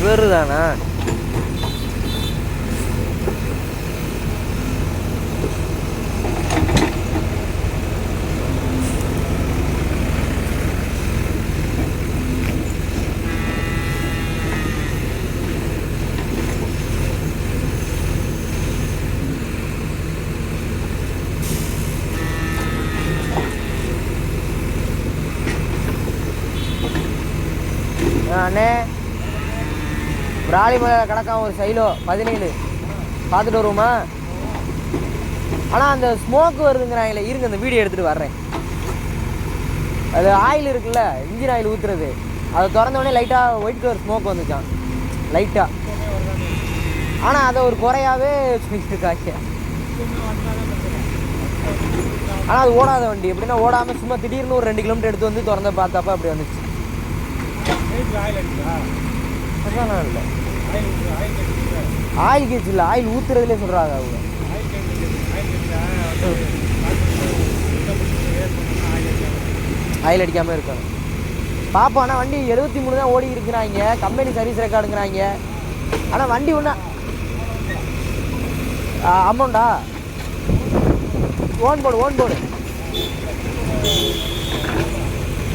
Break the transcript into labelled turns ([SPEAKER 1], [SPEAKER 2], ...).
[SPEAKER 1] இவரு தானா? அண்ணே பிராலி மலை கிடக்கான் ஒரு சைலோ 17 பார்த்துட்டு வருவோமா? ஆனால் அந்த ஸ்மோக் வருதுங்கிறாங்களே, இருங்க அந்த வீடியோ எடுத்துகிட்டு வர்றேன். அது ஆயில் இருக்குல்ல, இன்ஜின் ஆயில் ஊற்றுறது, அதை திறந்தோடனே லைட்டாக ஒயிட் கலர் ஸ்மோக் வந்துச்சான் லைட்டாக. ஆனால் அதை ஒரு குறையாவே சொல்லிட்டு இருக்காங்க. ஆனால் அது ஓடாத வண்டி, எப்படின்னா ஓடாமல் சும்மா திடீர்னு ஒரு 2 கிலோமீட்டர் எடுத்து வந்து திறந்த பார்த்தாப்பா அப்படி வந்துச்சு. அதான் இல்லை ஆயில் கேச்சு இல்லை, ஆயில் ஊற்றுறதுலே சொல்கிறாங்க அவங்க. ஆயில் அடிக்காமல் இருக்கணும் பாப்பா. ஆனால் வண்டி 73 தான் ஓடி இருக்கிறாங்க, கம்பெனி சர்வீஸ் ரெக்கார்டுங்கிறாங்க. ஆனால் வண்டி ஒன்றா அமௌண்டா ஓன் போடு